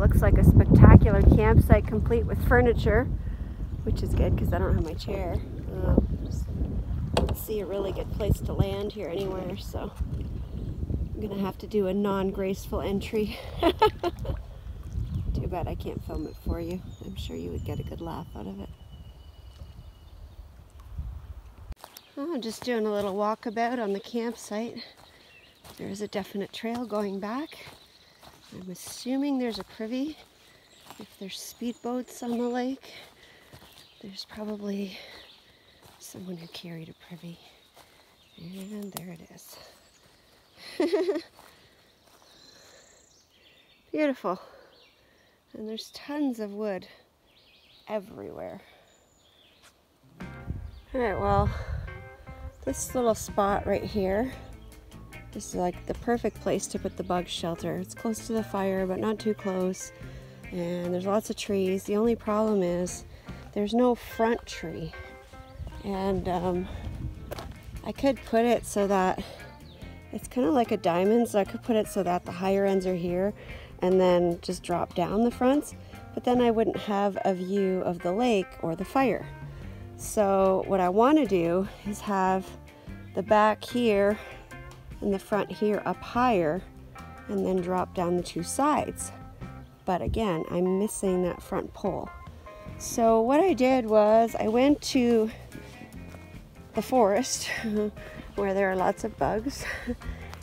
looks like a spectacular campsite complete with furniture, which is good because I don't have my chair. Just don't see a really good place to land here anywhere, so I'm gonna have to do a non-graceful entry. Too bad I can't film it for you. I'm sure you would get a good laugh out of it. Oh, I'm just doing a little walkabout on the campsite. There is a definite trail going back. I'm assuming there's a privy. If there's speedboats on the lake, there's probably someone who carried a privy. And there it is. Beautiful. And there's tons of wood everywhere. Alright, well, this little spot right here is like the perfect place to put the bug shelter. It's close to the fire, but not too close. And there's lots of trees. The only problem is there's no front tree. And I could put it so that it's kind of like a diamond, so I could put it so that the higher ends are here and then just drop down the fronts. But then I wouldn't have a view of the lake or the fire. So what I want to do is have the back here and the front here up higher and then drop down the two sides. But again, I'm missing that front pole. So what I did was I went to the forest where there are lots of bugs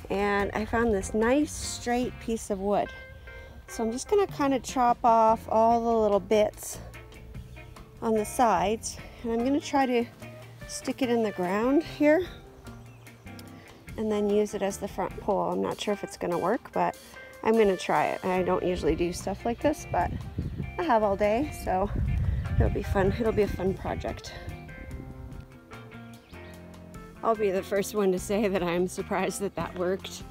and I found this nice straight piece of wood. So I'm just going to kind of chop off all the little bits on the sides and I'm going to try to stick it in the ground here and then use it as the front pole. I'm not sure if it's going to work, but I'm going to try it. I don't usually do stuff like this, but I have all day, so it'll be fun. It'll be a fun project. I'll be the first one to say that I'm surprised that that worked.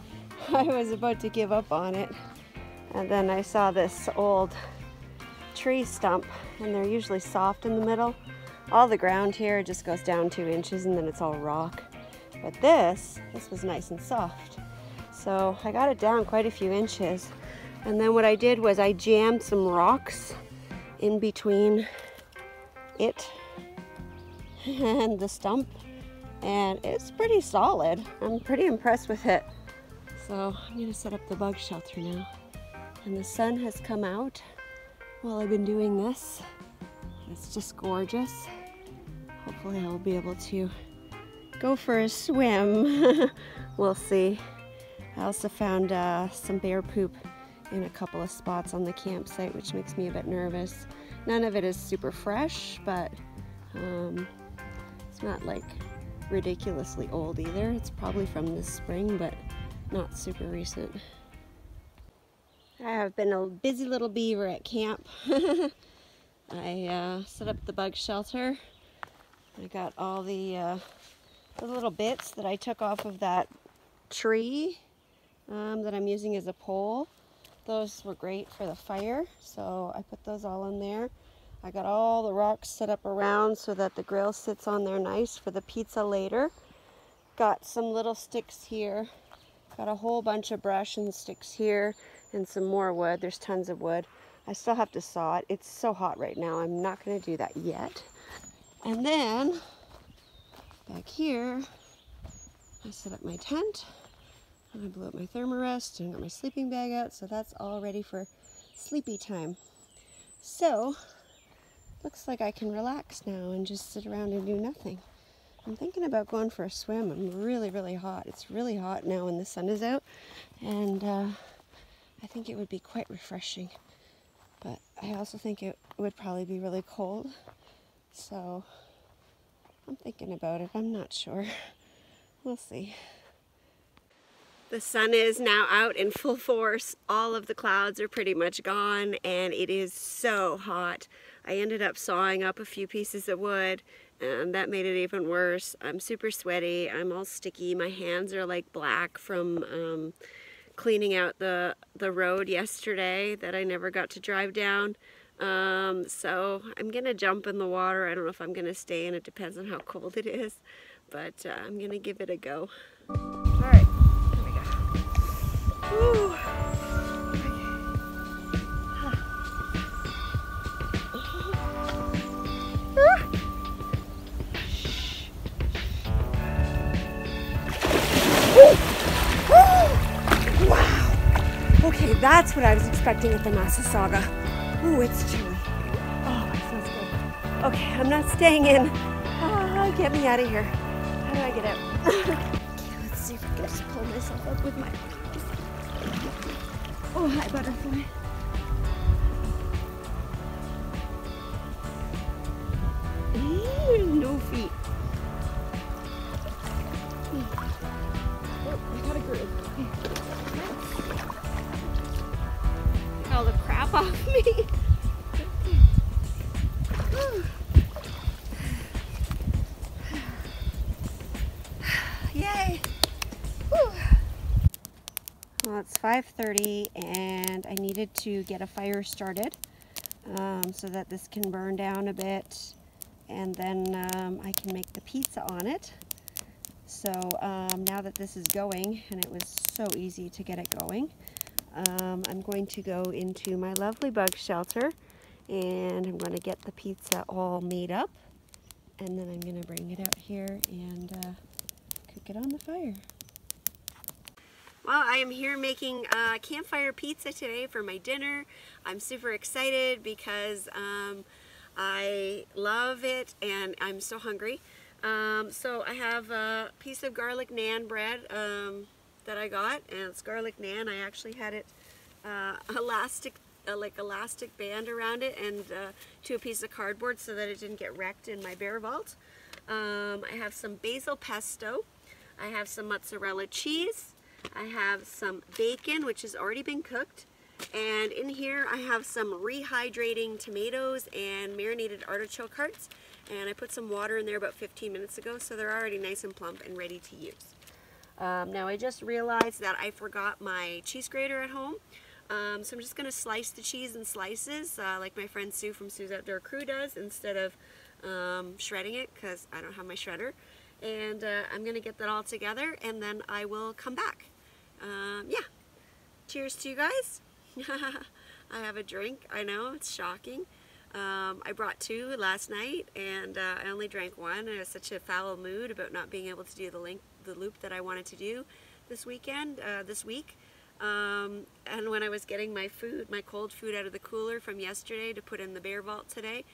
I was about to give up on it, and then I saw this old tree stump, and they're usually soft in the middle. All the ground here just goes down 2 inches and then it's all rock. But this was nice and soft. So I got it down quite a few inches. And then what I did was I jammed some rocks in between it and the stump. And it's pretty solid. I'm pretty impressed with it. So I'm gonna set up the bug shelter now. And the sun has come out while I've been doing this. It's just gorgeous. Hopefully I'll be able to go for a swim. We'll see. I also found some bear poop in a couple of spots on the campsite, which makes me a bit nervous. None of it is super fresh, but it's not like ridiculously old either. It's probably from this spring, but not super recent. I have been a busy little beaver at camp. I set up the bug shelter. I got all the little bits that I took off of that tree that I'm using as a pole. Those were great for the fire, so I put those all in there. I got all the rocks set up around so that the grill sits on there nice for the pizza later. Got some little sticks here. Got a whole bunch of brush and sticks here and some more wood. There's tons of wood. I still have to saw it. It's so hot right now. I'm not going to do that yet. And then back here, I set up my tent. And I blew up my thermarest and got my sleeping bag out. So that's all ready for sleepy time. So looks like I can relax now and just sit around and do nothing. I'm thinking about going for a swim. I'm really, really hot. It's really hot now when the sun is out. And I think it would be quite refreshing. But I also think it would probably be really cold. So I'm thinking about it. I'm not sure. We'll see. The sun is now out in full force. All of the clouds are pretty much gone and it is so hot. I ended up sawing up a few pieces of wood and that made it even worse. I'm super sweaty. I'm all sticky. My hands are like black from cleaning out the road yesterday that I never got to drive down. So I'm gonna jump in the water. I don't know if I'm gonna stay in. It depends on how cold it is, but I'm gonna give it a go. All right, here we go. Woo. That's what I was expecting at the Massasauga. Ooh, it's chilly. Oh, it feels good. Okay, I'm not staying in. Get me out of here. How do I get out? Okay, let's see if I can just pull myself up with my... Oh, hi, butterfly. No feet. Oh, I got a groove. Get all the crap off me. Yay. Whew. Well, it's 5:30 and I needed to get a fire started so that this can burn down a bit, and then I can make the pizza on it. So now that this is going, and it was so easy to get it going, I'm going to go into my lovely bug shelter and I'm going to get the pizza all made up, and then I'm going to bring it out here and cook it on the fire. Well, I am here making campfire pizza today for my dinner. I'm super excited because I love it and I'm so hungry. So I have a piece of garlic naan bread that I got, and it's garlic naan. I actually had it elastic band around it and to a piece of cardboard so that it didn't get wrecked in my bear vault. I have some basil pesto. I have some mozzarella cheese. I have some bacon, which has already been cooked. And in here I have some rehydrating tomatoes and marinated artichoke hearts. And I put some water in there about 15 minutes ago, so they're already nice and plump and ready to use. Now I just realized that I forgot my cheese grater at home. So I'm just going to slice the cheese in slices like my friend Sue from Sue's Outdoor Crew does, instead of shredding it, because I don't have my shredder. And I'm going to get that all together and then I will come back. Yeah. Cheers to you guys. I have a drink. I know, it's shocking. I brought 2 last night and I only drank 1. I was such a foul mood about not being able to do the loop that I wanted to do this week. And when I was getting my cold food out of the cooler from yesterday to put in the bear vault today,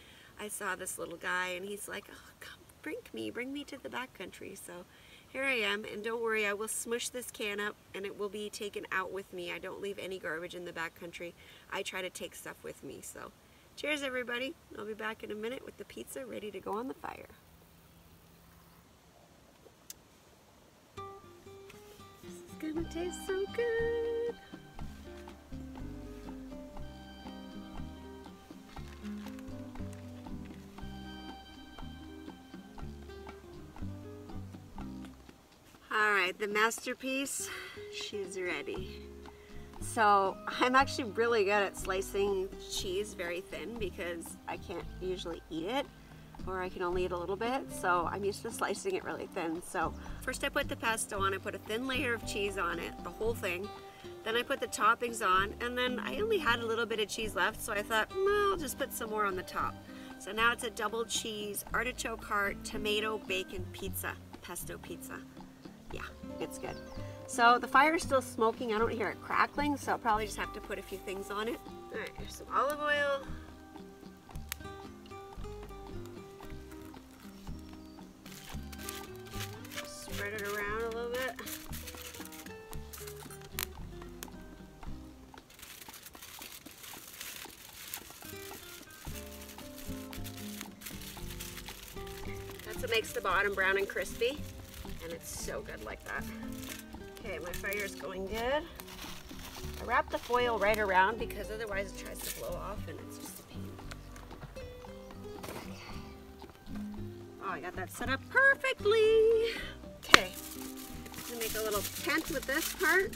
I saw this little guy and he's like, oh, come, bring me to the backcountry. So here I am, and don't worry, I will smush this can up and it will be taken out with me. I don't leave any garbage in the backcountry. I try to take stuff with me. So cheers, everybody. I'll be back in a minute with the pizza ready to go on the fire. This is gonna taste so good. Alright, the masterpiece, she's ready. So I'm actually really good at slicing cheese very thin because I can't usually eat it, or I can only eat a little bit, so I'm used to slicing it really thin. So first I put the pesto on, I put a thin layer of cheese on it, the whole thing. Then I put the toppings on, and then I only had a little bit of cheese left, so I thought, well, I'll just put some more on the top. So now it's a double cheese, artichoke heart, tomato, bacon pizza, pesto pizza. Yeah, it's good. So the fire is still smoking. I don't hear it crackling, so I'll probably just have to put a few things on it. All right, here's some olive oil. Spread it around a little bit. That's what makes the bottom brown and crispy. And it's so good like that. Okay, my fire is going good. I wrap the foil right around because otherwise it tries to blow off and it's just a pain. Okay. Oh, I got that set up perfectly. Okay, I'm gonna make a little tent with this part.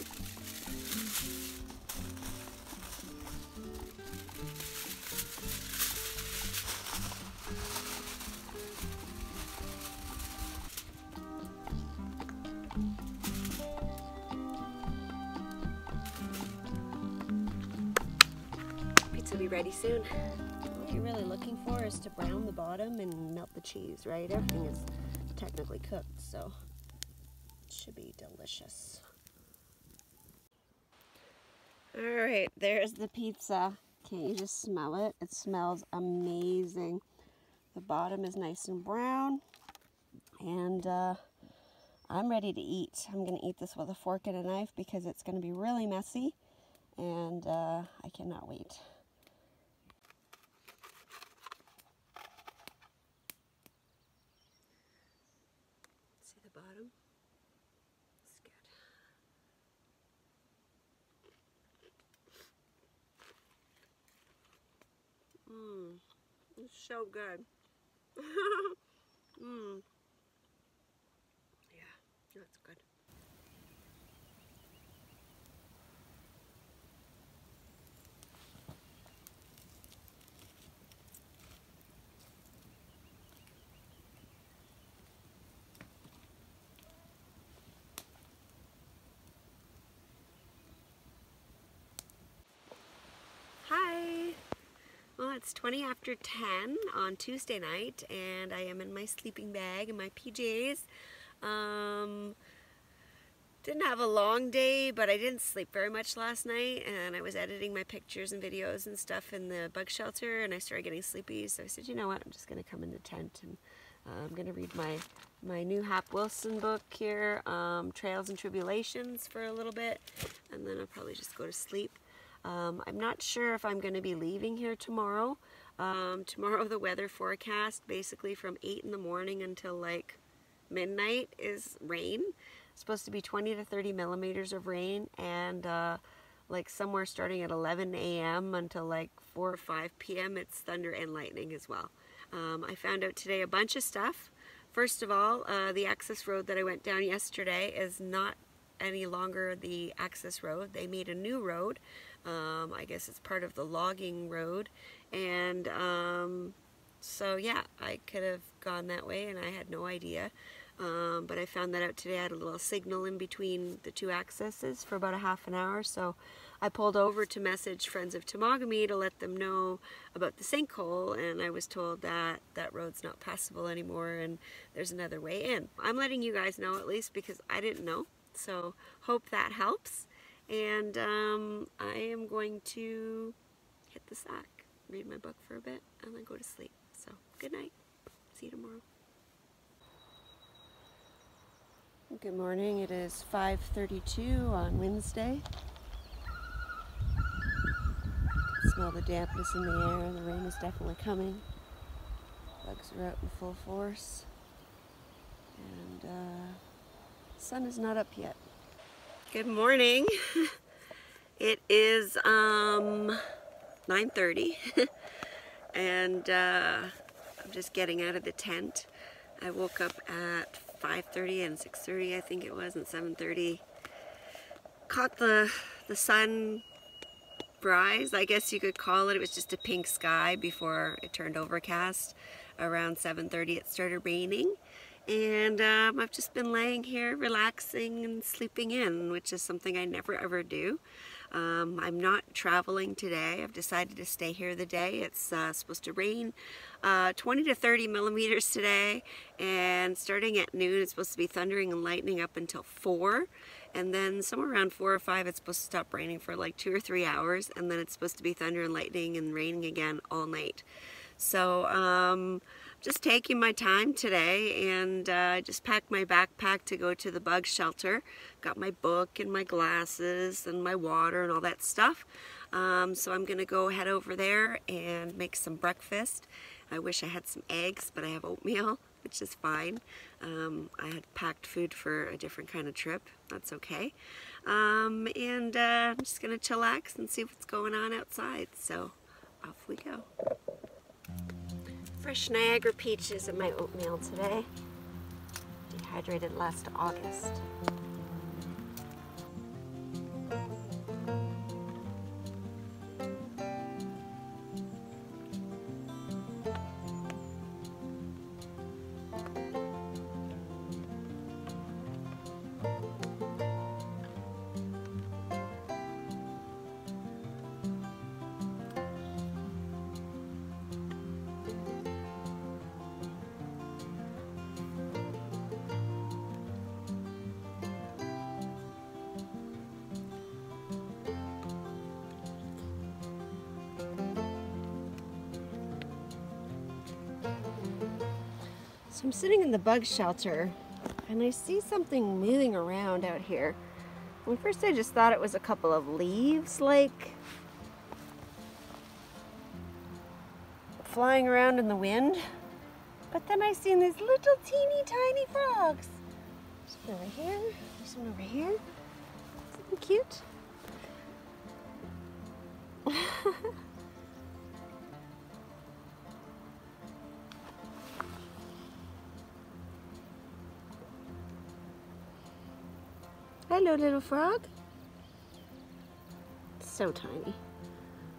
Will be ready soon. What you're really looking for is to brown the bottom and melt the cheese, right? Everything is technically cooked, so it should be delicious. Alright, there's the pizza. Can't you just smell it? It smells amazing. The bottom is nice and brown. And I'm ready to eat. I'm going to eat this with a fork and a knife because it's going to be really messy. And I cannot wait. See the bottom? It's good. It's so good. Yeah, that's good. Hi! Well, it's 20 after 10 on Tuesday night, and I am in my sleeping bag and my PJs. Didn't have a long day, but I didn't sleep very much last night, and I was editing my pictures and videos and stuff in the bug shelter, and I started getting sleepy, so I said, you know what, I'm just going to come in the tent, and I'm going to read my new Hap Wilson book here, Trails and Tribulations, for a little bit, and then I'll probably just go to sleep. I'm not sure if I'm going to be leaving here tomorrow. Tomorrow the weather forecast, basically from 8 in the morning until like midnight, is rain. It's supposed to be 20 to 30 millimeters of rain, and like somewhere starting at 11 a.m. until like 4 or 5 p.m. it's thunder and lightning as well. I found out today a bunch of stuff. First of all, the access road that I went down yesterday is not any longer the access road. They made a new road. I guess it's part of the logging road, and so yeah, I could have gone that way and I had no idea, but I found that out today. I had a little signal in between the two accesses for about a half an hour, so I pulled over to message friends of Temagami to let them know about the sinkhole, and I was told that that road's not passable anymore and there's another way in. I'm letting you guys know, at least, because I didn't know, so hope that helps. And I am going to hit the sack, read my book for a bit, and then go to sleep. So, good night. See you tomorrow. Good morning. It is 5:32 on Wednesday. I can smell the dampness in the air. The rain is definitely coming. Bugs are out in full force. And the sun is not up yet. Good morning. It is 9:30 and I'm just getting out of the tent. I woke up at 5:30 and 6:30, I think it was, and 7:30. Caught the sun rise, I guess you could call it. It was just a pink sky before it turned overcast. Around 7:30 it started raining. And I've just been laying here relaxing and sleeping in, which is something I never ever do. I'm not traveling today. I've decided to stay here the day. It's supposed to rain 20 to 30 millimeters today, and starting at noon it's supposed to be thundering and lightning up until 4, and then somewhere around 4 or 5 it's supposed to stop raining for like 2 or 3 hours, and then it's supposed to be thunder and lightning and raining again all night. So just taking my time today, and I just packed my backpack to go to the bug shelter. Got my book and my glasses and my water and all that stuff. So I'm gonna go head over there and make some breakfast. I wish I had some eggs, but I have oatmeal, which is fine. I had packed food for a different kind of trip. That's okay. And I'm just gonna chillax and see what's going on outside. So off we go. Fresh Niagara peaches in my oatmeal today. Dehydrated last August. So I'm sitting in the bug shelter and I see something moving around out here. Well, first I just thought it was a couple of leaves like flying around in the wind. But then I seen these little teeny tiny frogs. There's one over here, there's one over here. Isn't that cute? Hello, little frog. It's so tiny.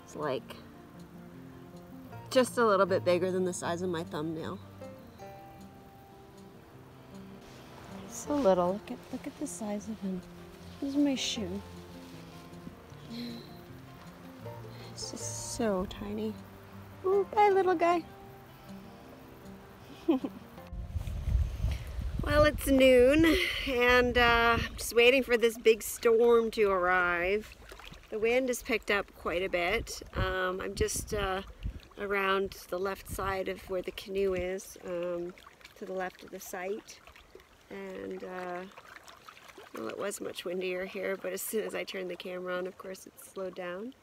It's like just a little bit bigger than the size of my thumbnail. So little. Look at the size of him. This is my shoe. It's just so tiny. Ooh, bye, little guy. Well, it's noon, and I'm just waiting for this big storm to arrive. The wind has picked up quite a bit. I'm just around the left side of where the canoe is, to the left of the site. And, well, it was much windier here, but as soon as I turned the camera on, of course, it slowed down.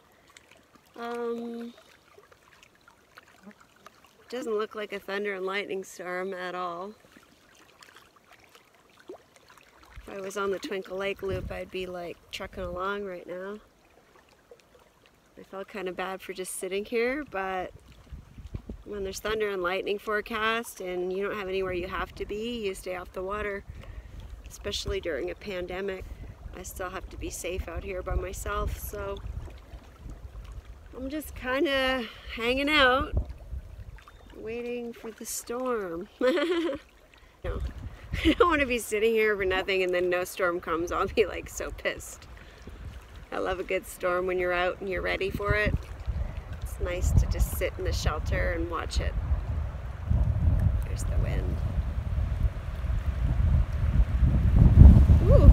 Doesn't look like a thunder and lightning storm at all. If I was on the Twinkle Lake loop, I'd be like trucking along right now. I felt kind of bad for just sitting here, but when there's thunder and lightning forecast and you don't have anywhere you have to be, you stay off the water, especially during a pandemic. I still have to be safe out here by myself, so I'm just kind of hanging out, waiting for the storm. No. I don't want to be sitting here for nothing and then no storm comes. I'll be like so pissed. I love a good storm when you're out and you're ready for it. It's nice to just sit in the shelter and watch it. There's the wind. Ooh.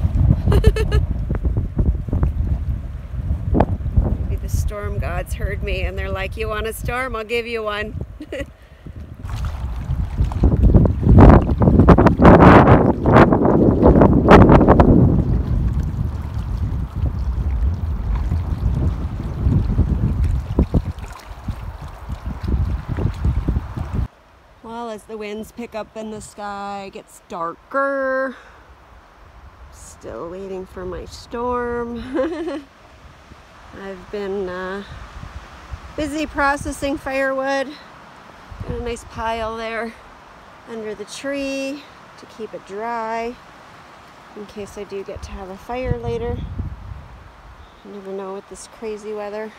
Maybe the storm gods heard me and they're like, you want a storm? I'll give you one. Well, as the winds pick up in the sky, it gets darker. Still waiting for my storm. I've been busy processing firewood. Got a nice pile there under the tree to keep it dry in case I do get to have a fire later. You never know with this crazy weather.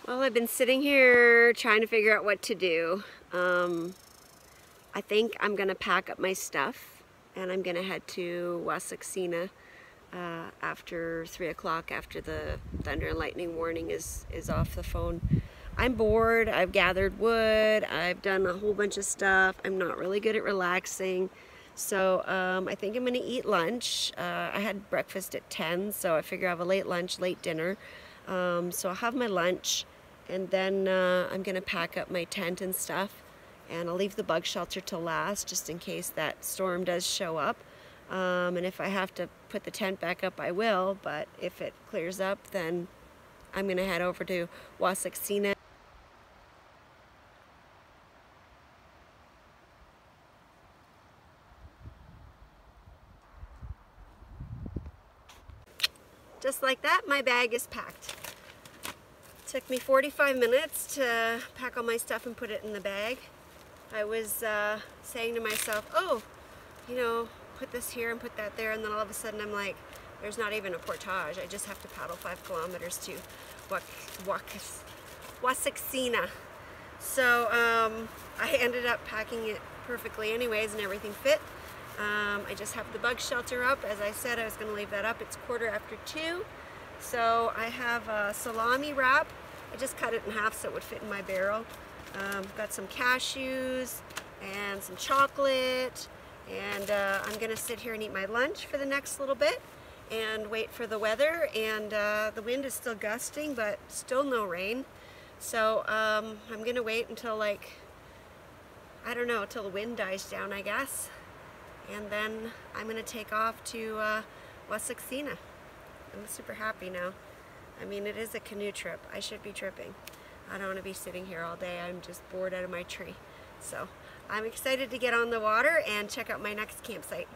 Well, I've been sitting here trying to figure out what to do. I think I'm going to pack up my stuff and I'm going to head to Wassaksina after 3 o'clock, after the thunder and lightning warning is off the phone. I'm bored. I've gathered wood. I've done a whole bunch of stuff. I'm not really good at relaxing. So I think I'm going to eat lunch. I had breakfast at 10, so I figure I have a late lunch, late dinner. So I'll have my lunch. And then I'm going to pack up my tent and stuff, and I'll leave the bug shelter till last just in case that storm does show up. And if I have to put the tent back up, I will, but if it clears up, then I'm going to head over to Wassaksina. Just like that, my bag is packed. Took me 45 minutes to pack all my stuff and put it in the bag. I was saying to myself, oh, you know, put this here and put that there, and then all of a sudden I'm like, there's not even a portage. I just have to paddle 5 kilometers to Wassaksina. So I ended up packing it perfectly anyways, and everything fit. I just have the bug shelter up. As I said, I was going to leave that up. It's 2:45. So I have a salami wrap. I just cut it in half so it would fit in my barrel. Got some cashews and some chocolate, and I'm going to sit here and eat my lunch for the next little bit and wait for the weather. And the wind is still gusting, but still no rain. So I'm gonna wait until, like, I don't know, till the wind dies down, I guess, and then I'm gonna take off to West Saxena. I'm super happy now. I mean, it is a canoe trip. I should be tripping. I don't want to be sitting here all day. I'm just bored out of my tree. So I'm excited to get on the water and check out my next campsite.